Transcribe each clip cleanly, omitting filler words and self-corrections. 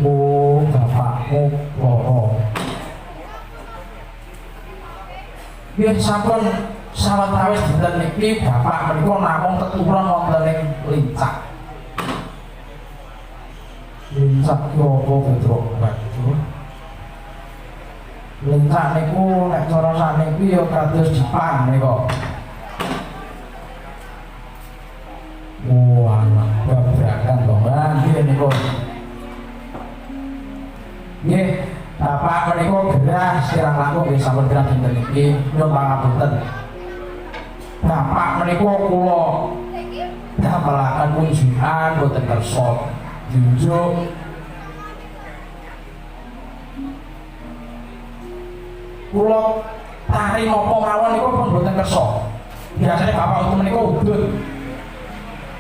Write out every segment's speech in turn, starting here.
Oh, bapakmu loro. Biar sampun sawetawis dinten niki bapak menika namung teturon wonten ing Lincak. Lincak yo apa Petruk? Lincak niku nek cara saniki yo kados Jepang nika. Wah, babrakan to, Mbak. Nggih niku. Nggih, bapak menika gerah sirah langkung nggih sampun gerah dinten iki nyuwun pangapunten. Bapak menika kula damelaken kunjungan boten kersa junjuk kula tari napa mawon niku pun boten kersa. Biasane bapak itu menika udut.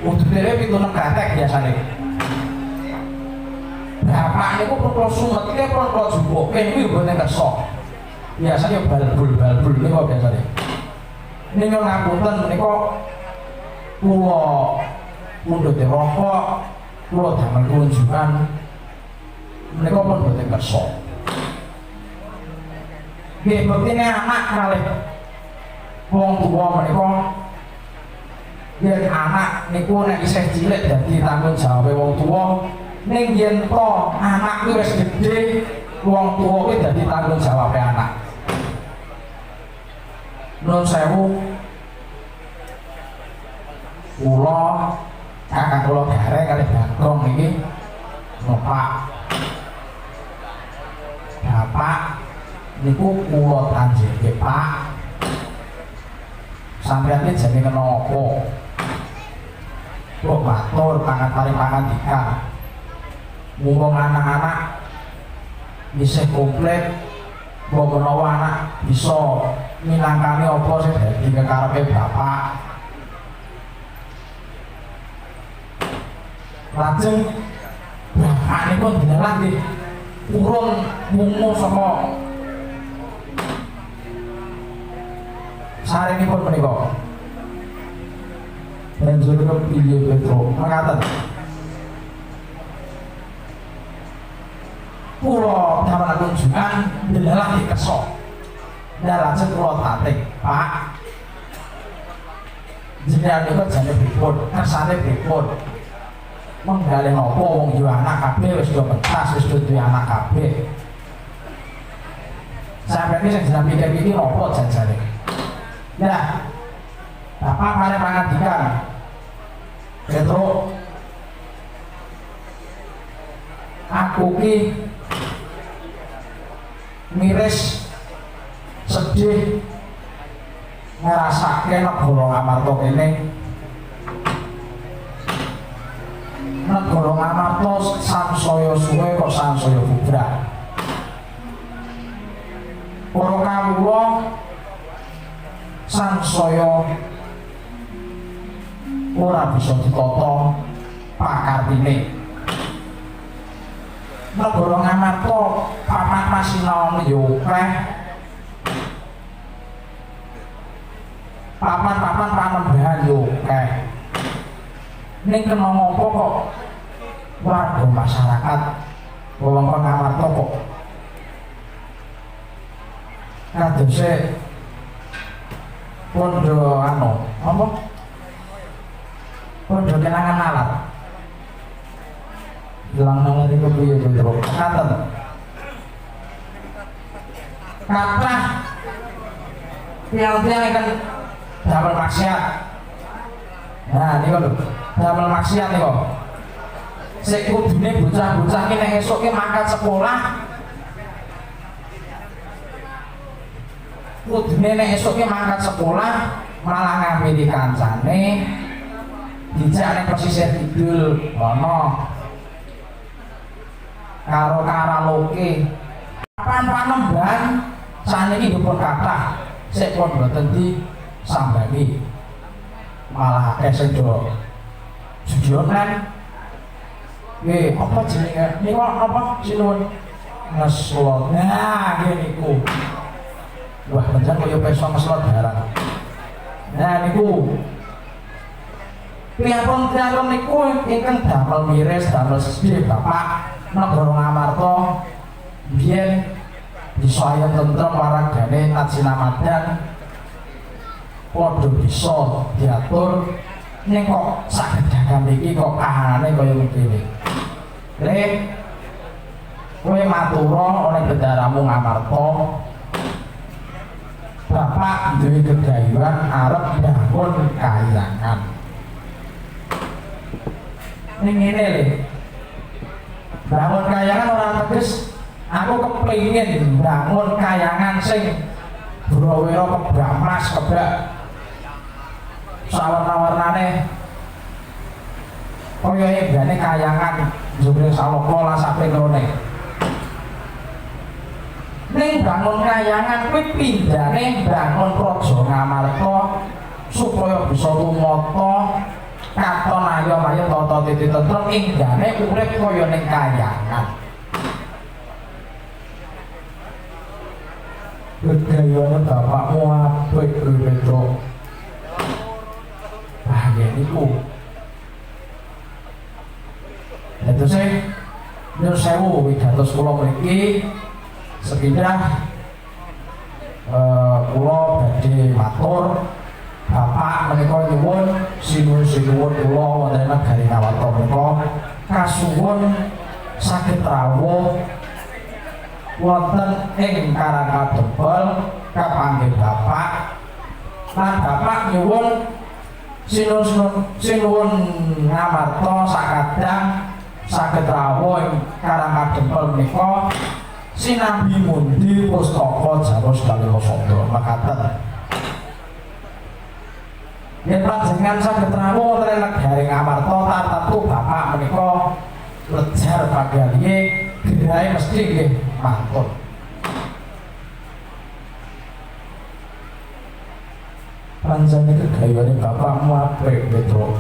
Udut dhewe 7 gatek biasane. Bapak niku kula sumetke pun kula jumbuke niku boten kersa. Biasane balbul niku biasane. Ning ngapunten menika kula mundhut rokok, kula damel kunjungan menika pun boten kersa. Nggih, bektine anak kalih wong tuwa menika yen anak niku nek isih cilik dadi tanggung jawabe wong tuwa, ning yen to anak kuwi wis gedhe, wong tuwa kuwi dadi tanggung jawabe anak. Nuwun sewu, kula kakak kula gareng kalih Bagong niki numpak bapak niku kula tanjeke Pak. Sampeyan iki jenenge kenapa? Kok matur paring pangandikan. Mumpung anak-anak isih komplit, mbok menawa anak bisa minangkani apa sing dadi kekarepe bapak. Lajeng bapak niku dinelah nggih urung mungu saka sarenipun menika. Banjur kepiye Petruk? Mekaten. Kula damel kunjungan ndelah dikesok. Lah lajeng kula tatik, Pak. Jenengan niku jane pripun? Kersane pripun? Menggalih napa wong yo anak kabeh wis do pentas wis duwe anak kabeh. Sampeyan iki sing jeneng pikir iki napa janjane? Nah, bapak mari pangandikan. Petruk, aku ki miris sedih ngrasake negara Ngamarta kene. Negara Ngamarta sansaya suwe kok sansaya bubrah. Para kawula sansaya ora bisa ditata pakartine. Negara Ngamarta papan masinaone yo akeh. Papan-papan panembahan yo akeh. Ning kena ngopo kok warga masyarakat wewengkon Ngamarta kok kadose pondo apa? Pondo kenangan alat. Hilang nama itu piye Petruk? Katen. Kathah tiang-tiang ikan damel maksiat. Nah, niku lho, damel maksiat niku. Sik kudune bocah-bocah ki nek esuk ki mangkat sekolah. Kudune nek esuk ki mangkat sekolah malah ngamili kancane dijak ning pesisir kidul ana karo karaoke. Papan panembahan saniki dipun kathah sik pun boten disambani. Malah akeh sing do jujuran. Nggih, apa jenenge? Niku apa sinuwun? Ngeslot. Nah, nggih niku. Wah, pancen kaya pesta ngeslot barang. Nah niku piyambon niku ingkang damel miris damel sedih bapak negara Ngamarta biyen bisa tentrem waragane Tajinamadan padha bisa diatur ning kok sagedagam iki kok kahanane kaya ngene. Le kowe matura oleh bendaramu Ngamarta Bapak duwe gegayuhan arep bangun kahyangan. Ning ngene lho. Bangun kahyangan ora teges aku kepengin bangun kahyangan sing brawira kebak mas kebak sawarna-warnane kaya enggane kahyangan jebule saloko lan saprene. Ning bangun kahyangan kuwi pindhane bangun praja Ngamarta supaya bisa tumata katon ayo-ayo tata titi tentrem enggane urip kaya ning kahyangan. Gegayane bapakmu apik lho Petro. Wah, niku. Dados nyuwun sewu wigatos kula mriki sepindah kula badhe matur Bapak menika nyuwun sinuwun kula wonten negari Ngamarta menika kasuwun saged rawuh wonten ing Karangkadempel kapanggih Bapak lan Bapak nyuwun sinuwun Ngamarta sakadang saged rawuh ing Karangkadempel menika sinambi mundi pustaka Jawa Sedaya Sabda makaten. Yen panjenengan saged rawuh wonten negari Ngamarta tartemtu Bapak menika lejar pagalihe gerahe mesti nggih mantun. Panjenengan gegayane bapakmu apik Petro.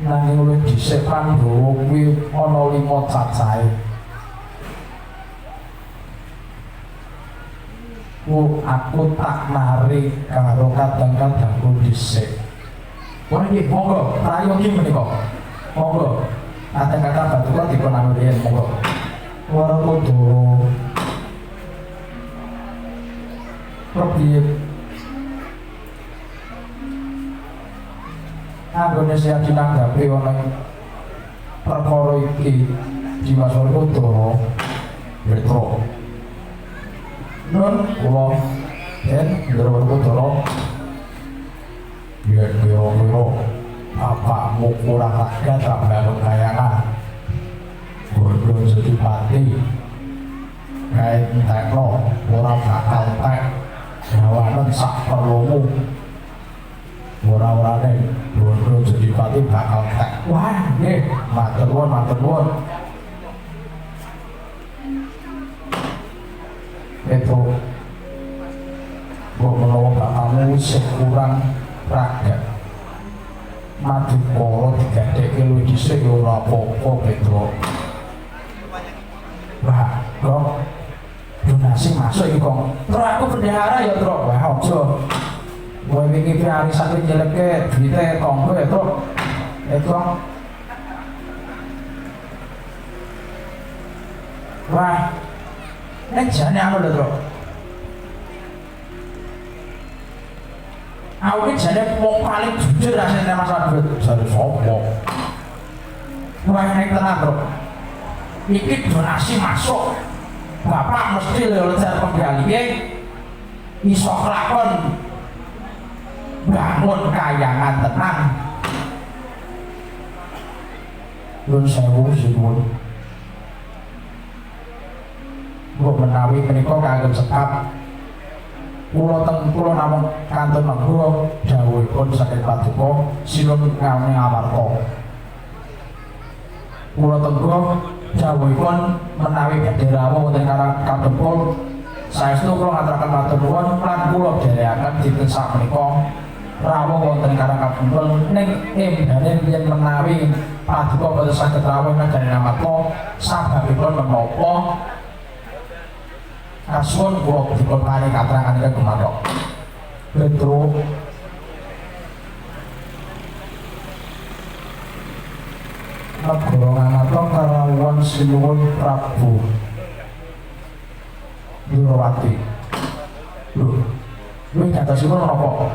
Nanging luwih dhisik Pandhawa kuwi ana 5 cacahe. Aku tak narik karo kadang-kadangku dhisik. Wah nggih monggo prayogi menika. Monggo. Kadang-kadang batuku dipun amriyen monggo. Warakudara. Kepiye? Anggone saya dinanggapi ana perkara iki Diwasara Kudara Petro. Nun kula yen Diwasara Kudara yen kira-kira bapakmu kurang raga tak bangun kayangan bodoh jadi pati kain tekno orang bakal tek jawanan sak perlumu orang-orangnya bodoh jadi pati bakal tek wah nih matur nuwun itu kok menawa bapakmu isih kurang raga maju koro digadekke luwih dhisik ora apa-apa Petro. Wah, kok donasi masuk iki kok. Terus aku bendahara ya, Tro. Wah, aja. Kowe wingi arisan iki nyeleke duite tonggo ya, Tro. Tro. Wah. Nek jane anu lho, Tro. Aku ini jadi mau paling jujur rasanya masalah duit jadi sopo wah ini tenang bro ini donasi masuk bapak mesti lejar penggali iso kelakon bangun kayangan tenang Nun sewu sinuwun kok menawi menika kagem sekap kula namung kantun mengko dawuhipun saking Paduka Sinun Ngamarta. Kula tenggo dawuhipun menawi badhe rawuh wonten Karangkadempel saestu kula ngaturaken matur nuwun lan kula dherekaken dinten sakmenika rawuh wonten Karangkadempel ning emdane yen menawi Paduka boten saged rawuh negari Ngamarta sababipun menapa kasuwun kula dipun paring katerangan ingkang gumantung. Petro negara Ngamarta karo sinuwun Prabu Durawati. Lho, kuwi datosipun menapa?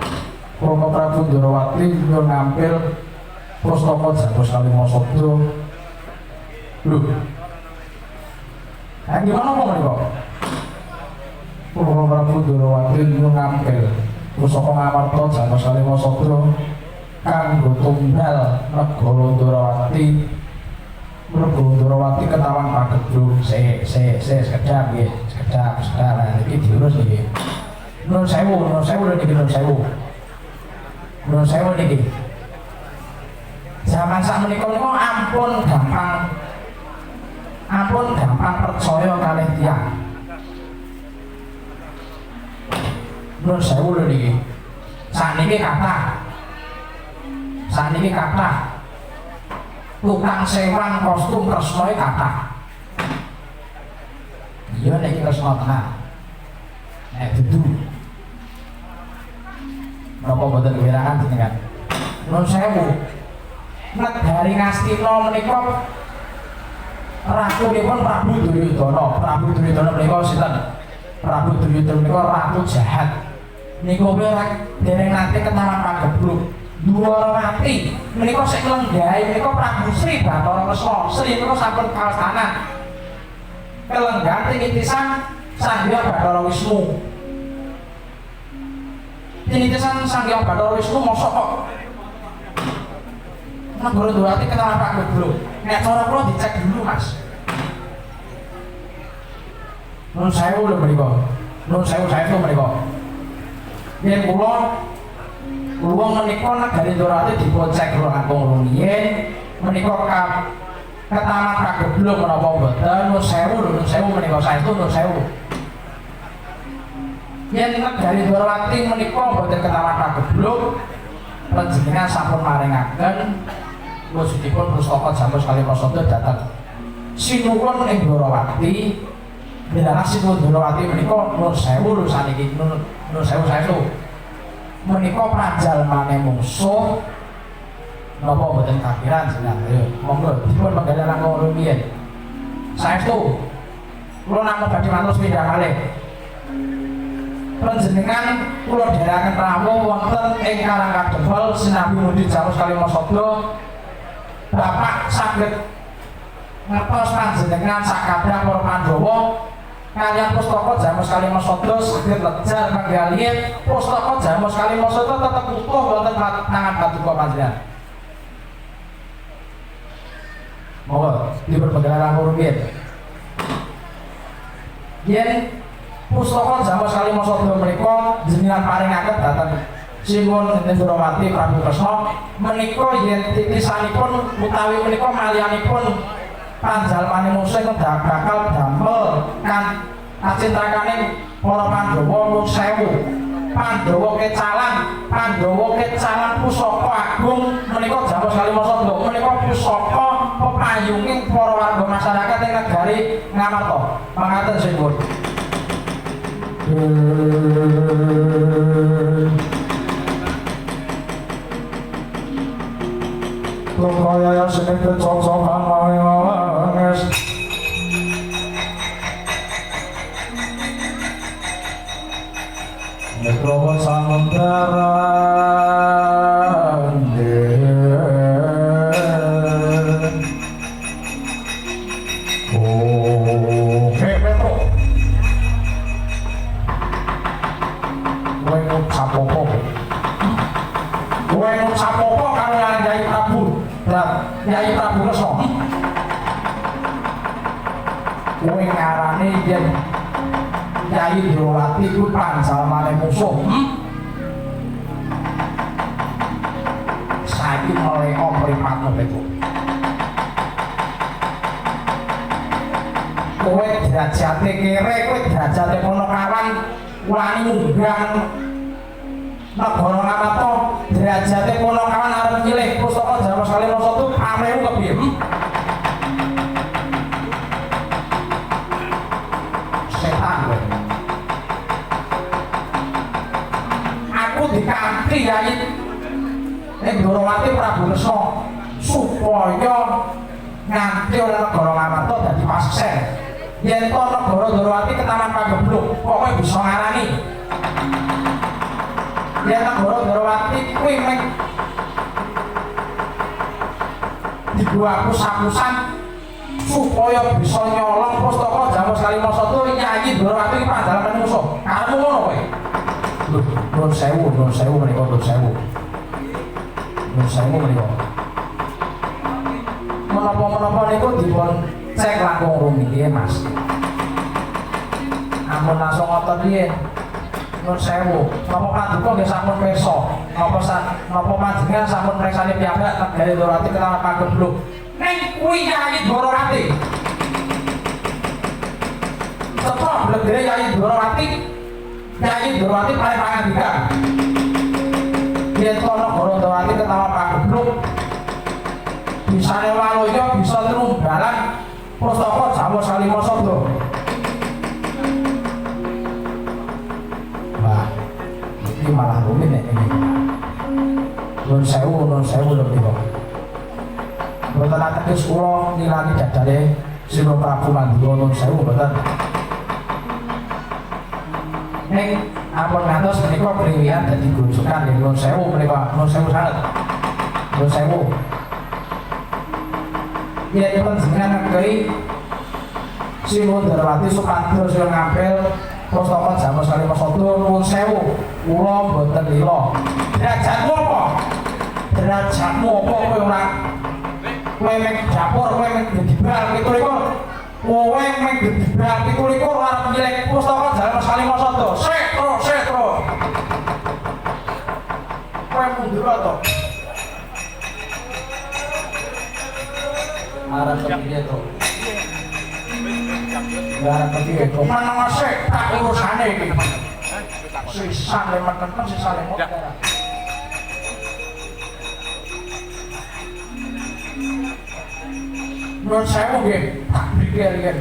Rama Prabu Durawati nyuwun ngampil pustaka Jamus Kalimasada. Lho. Gimana kok menika? Rama Prabu Durawati nyuwun ngampil pustaka Ngamarta Jamus Kalimasada kanggo tunggal negara Durawati. Prabu Durawati ketahuan pagebluk sekedap nggih, sekedap. Nah iki diurus niki. Nuwun sewu lho niki nuwun sewu niki. Zaman sakmenika ampun gampang percaya kalih tiyang. Nuwun sewu lho niki. Sakniki kathah tukang sewang kostum Kresna kathah. Iya nek Kresna tenan. Nek dudu. Napa boten kewirangan jenengan? Nuwun sewu. Negari Ngastina menika ratunipun Prabu Duryudana. Prabu Duryudana menika sinten? Prabu Duryudana menika ratu jahat. Niku dereng nate ketahuan pagebluk. Durawati menika sing lenggahe menika Prabu Sri Bathara Kresna. Sri menika sampun kawastanan. Kelenggahan tinitisan Sanghyang Bathara Wisnu. Tinitisan Sanghyang Bathara Wisnu mosok kok negara Durawati ketahuan pagebluk. Nek cara kula dicek dulu, Mas. Nuwun sewu lho menika. Nuwun sewu menika. Yen kula menika negari Durawati dipocek langkung rumiyin menika ketaman pagebluk menapa mboten. Nuwun sewu menika saestu nuwun sewu. Yen negari Durawati menika mboten ketaman pagebluk panjenengan sampun maringaken wujudipun pustaka Jamus Kalimasada dhateng sinuwun ing Durawati. Bila sinuwun Durawati menika nuwun sewu lho saniki nuwun sewu saestu. Menika pranjalmane mungsuh napa boten kapiran jenengan. Ayo monggo dipun penggalih langkung rumiyin. Saestu kula namung badhe matur sepindhah kalih. Panjenengan kula dherekaken rawuh wonten ing Karangkadempel sinambi mundi Jamus Kalimasada. Bapak saged ngertos panjenengan sakabeh para Pandhawa kaliyan pustaka Jamus Kalimasada saged lejar panggalih pustaka Jamus Kalimasada tetep utuh wonten tangan paduka panjenengan. Monggo dipun penggalih langkung rumiyin. Yen pustaka Jamus Kalimasada menika jenengan paringaken dhateng sinuwun Durawati Prabu Kresna menika yen titisanipun utawi menika maliyanipun panjalmane mungsuh bakal damel kan kacintrakaning para Pandhawa. Nuwun sewu. Pandhawa kecalan pusaka agung menika Jamus Kalimasada menika pusaka pepayunging para warga masyarakat ing negari Ngamarta. Mangaten sinuwun. Kaya sing kecok-cokan wanges Nekrowo samundaran Petro kowe ngucap apa karo Yai Prabu Yai Prabu Kresna. Kowe ngarane yen Yai Durawati ku panjalmane mungsuh. Saiki meleka mripatmu Petro. Kowe derajate kere, kowe derajate Ponokawan wani munggah negara Ngamarta, derajate Ponokawan arep nyilih pustaka Jamus Kalimasada pamrihmu kepiye? Setan kowe. Aku dikanthi Yai Durawati Prabu Kresna supaya nganti ora negara Ngamarta dadi yen to negara Darawati ketaman Pagebluk pokoke bisa ngarani yen negara Darawati kuwi mung dibuat hapus-hapusan supaya bisa nyolong pustaka Jamus Kalimasata Nyai Darawati iki pandalan musuh karepmu ngono kowe Nun sewu menika nun sewu menika menapa-menapa niku dipun cek langkung rumiyé Mas ampun langsung ngoten piye nun sewu napa paduka nggih sampun pirsa napa panjenengan sampun preksani piyambak negari Darawati kelawan Pagebluk ning kuwi Nyai Darawati setelah blegere Nyai Darawati paling pangandikan yen to negara Darawati kelawan Pagebluk bisane waloya bisa tinunggalan pustaka Jamus Kalimasata wah iki malah rumit nek iki nun sewu lho niku mboten ateges kula nilani dadane Sira Prabu Mandura nun sewu mboten ning ampun ngantos menika priwian dadi gojokan nggih nun sewu menika nun sewu sanget nun sewu yen panjenengan negeri Sira Darawati Supadra sing ngampil pustaka Jamus Kalimasata nun sewu kula mboten lila derajatmu apa kowe ora kowe mek dapur kowe mek gedibal 17 kowe mek gedibal 17 arep nyilek pustaka Jamus Kalimasata sik terus kowe mundur to arep kepiye to arep kepiye to mana sik tak urusane iki sisan lemah tenan sisan lemah nun sewu nggih tak pikir yen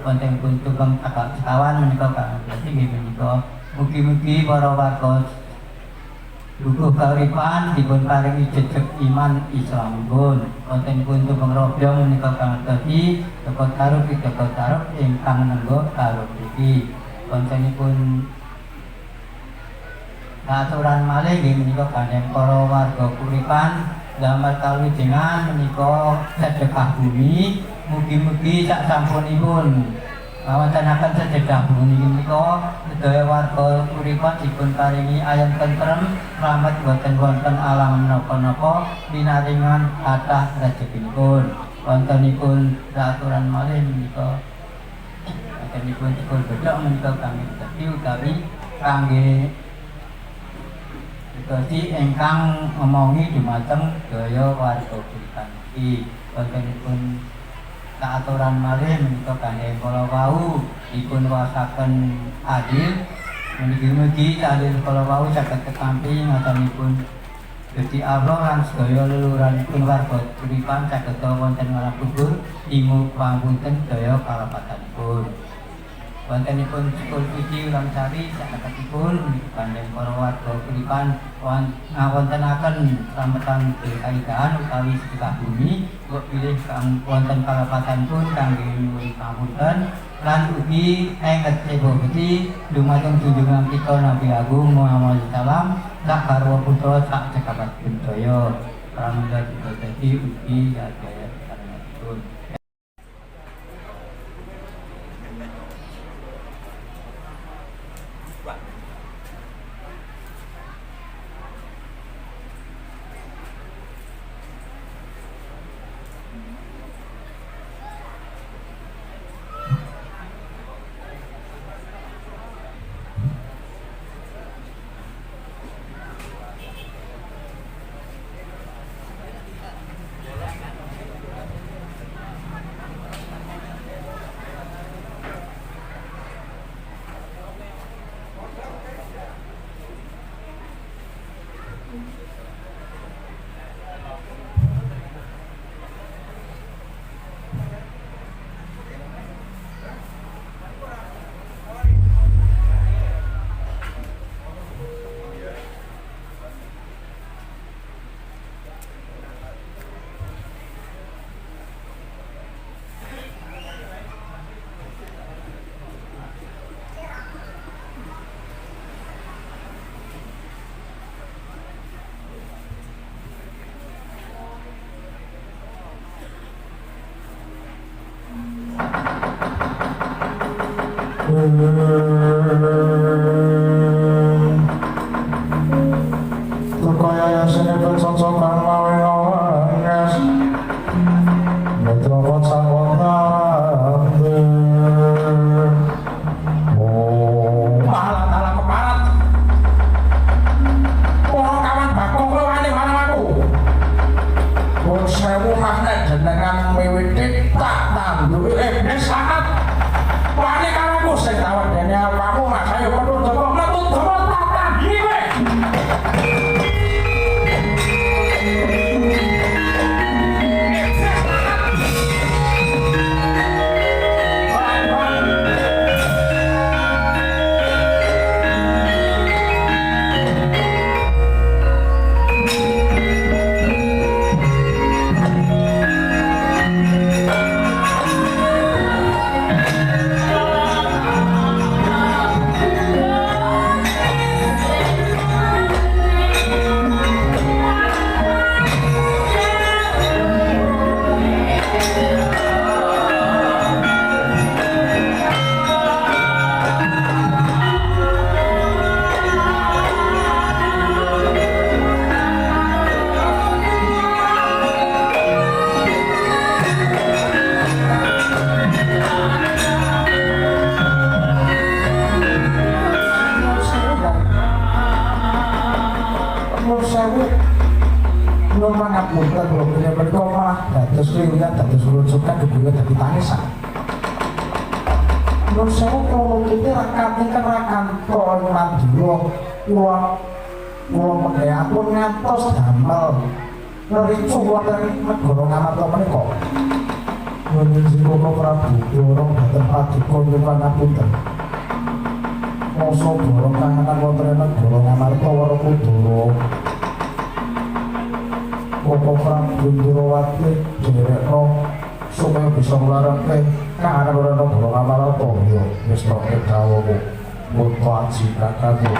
konten pun tukang kawan menika berarti menika mugi-mugi para warga dukuh kauripan dipun paringi jejeg iman Islamipun konten pun tukang robyong menika berarti teko taruh ingkang nenggo taruh iki kontenipun aturan malih nggih menika kandheng para warga kuripan damel kawijengan menika sedekah bumi mugi-mugi sak sampunipun ngawontenaken sedekah bumi menika sedaya warga uripan dipun paringi ayam tentrem rahmat boten wonten alam napa-napa pinaringan kathah rezekinipun wontenipun aturan malih menika wontenipun dipun bedhok menika kami dadi utawi kangge dadi ingkang ngomongi dumateng daya warga uripan iki wontenipun aturan malih menika kangge kala wau dipun wasaken adil mugi-mugi adil kala wau saged ketampi ngatanipun Gusti Allah lan sedaya leluhuranipun warga uripan saged wonten ngalah kubur timu pangunten daya kalapatanipun wontenipun sikul suci ulang sari saketipun kangge para warga uripan ngawontenaken slametan kaidahan utawi sedekah bumi kok pilih kang wonten kalapatanipun kangge nyuwun pamunten lan ugi enget sebo Gusti dumateng junjungan kita Nabi Agung Muhammad sallam sak garwa putra sak cekapat budaya pramila dadi ugi jaya karenanipun Tukaya yasine pensocokan mawe ngawanges Metropot sangwon tante Oh Malah dalam keparat. Para kawan bakong kowe wani marang aku. Pun sewu magnet jenengan miwiti tak tanduki iblis sangat. Wani karo aku sing tawon dene awakmu Mas ayo perlu teko metu dawa tak tandingi kowe. Ngapunten kula punya mereka malah dados kelilingan dados runjukan kebule dadi tangisan. Nur sewu kula kene rakane kan rakanto mandura kula menggayapun ngantos damel ngericu wonten negara Ngamarta menika. Nuwun sira Prabu Dorong boten paduka nyuwun ngapunten. Masa borong kahanan wonten negara Ngamarta Warakudara Bapak Prabu Durawati direkno supaya bisa nglarangke kahanan negara Ngamarta ya wis tok dawuhmu mutu aji kakangmu.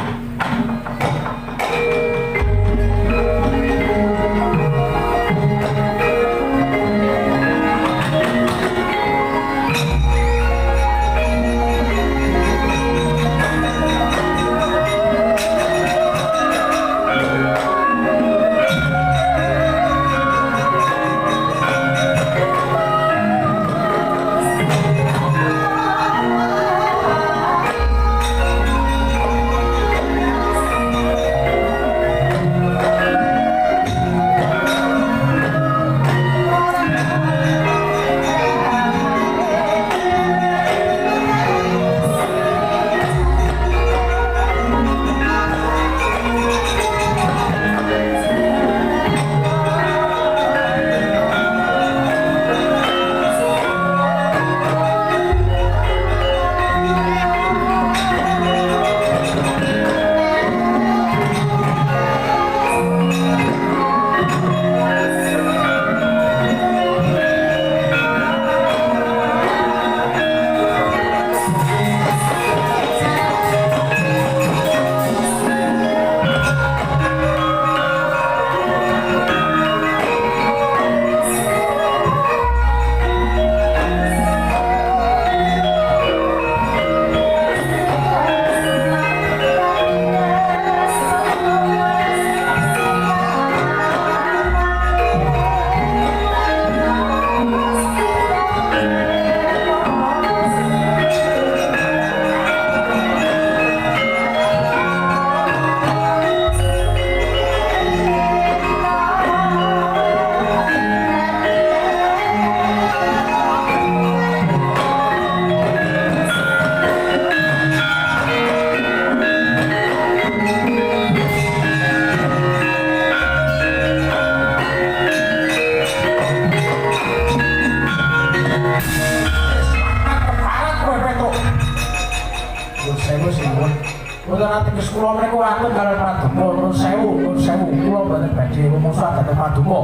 Terus kula menika atur kalian Paduka Nur sewu kula boten badhe rumusah dhateng Paduka.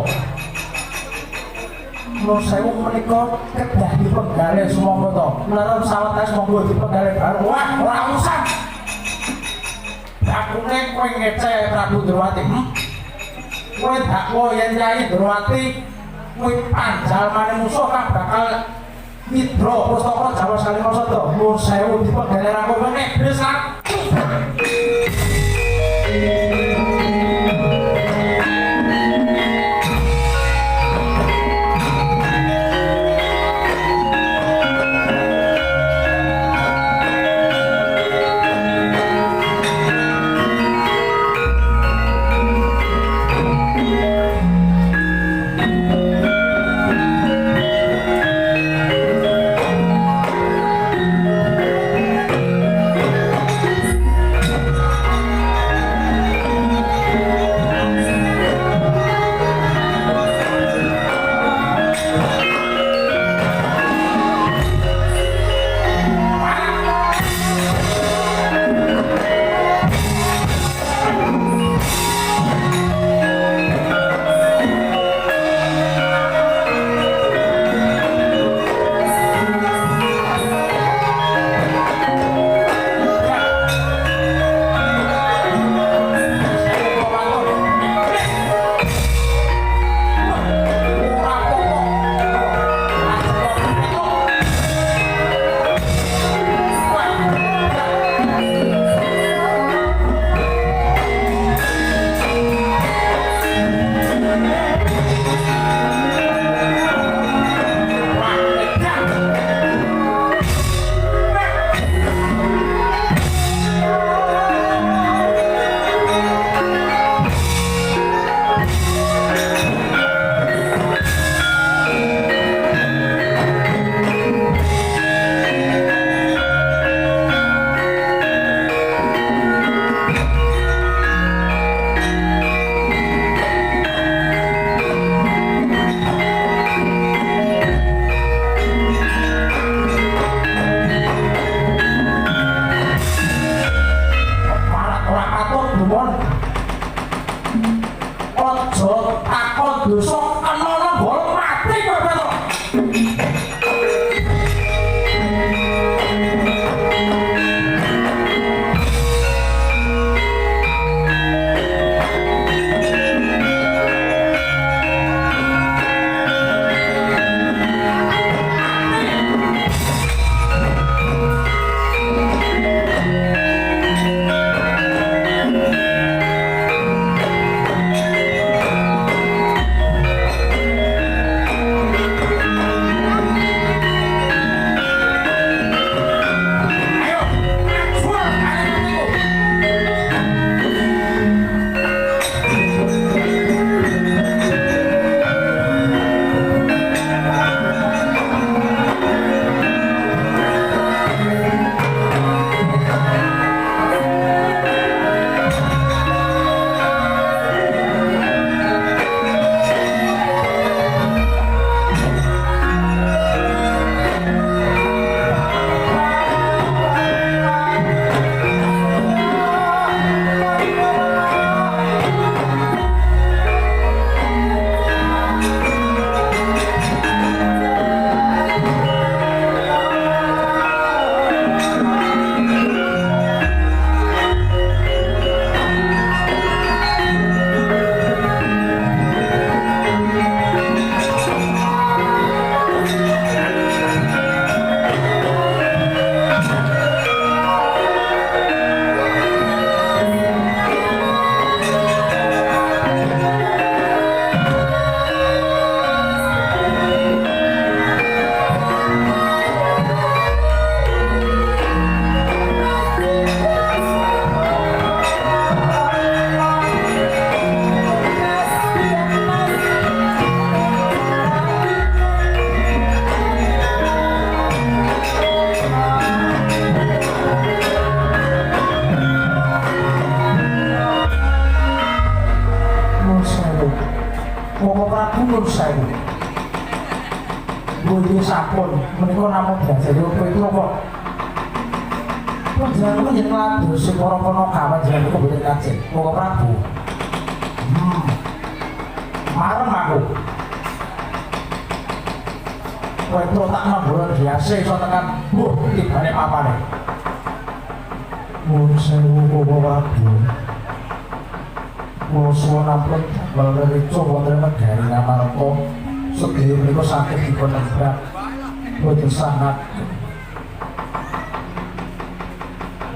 Nur sewu menika kedah dipenggalih sumangga to. Menawa sawetawis monggo dipenggalih bareng. Wah, ora usah. Dakune kowe ngece Prabu Durwati. Kowe dakwa yen Nyai Durwati kowe panjalmane musuh kang bakal nyidra pustaka Jawa Salimasada. Nur sewu dipenggalih ra kowe nek iblis lan. Nur sewu. Bunyi sampun menika namung biasa yo kowe iku kok Panjenengan yen ngladosi para Panaka panjenengan niku boten kajeng. Monggo Prabu. Marem aku. Kowe terus tak nemburan biasa iso tekan. Tibane papane. Nuwun sewu Bapak Prabu. Kula suwun ampun damel reca wonten negari Ngamarta. Sedaya menika saged dipun nebak. Boten sangat.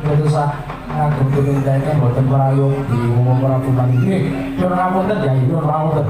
Boten sangat. Ngagem tulung dene boten prayogi Bapak Prabu maniki. Nyuwun ngapunten ya, nyuwun ngapunten.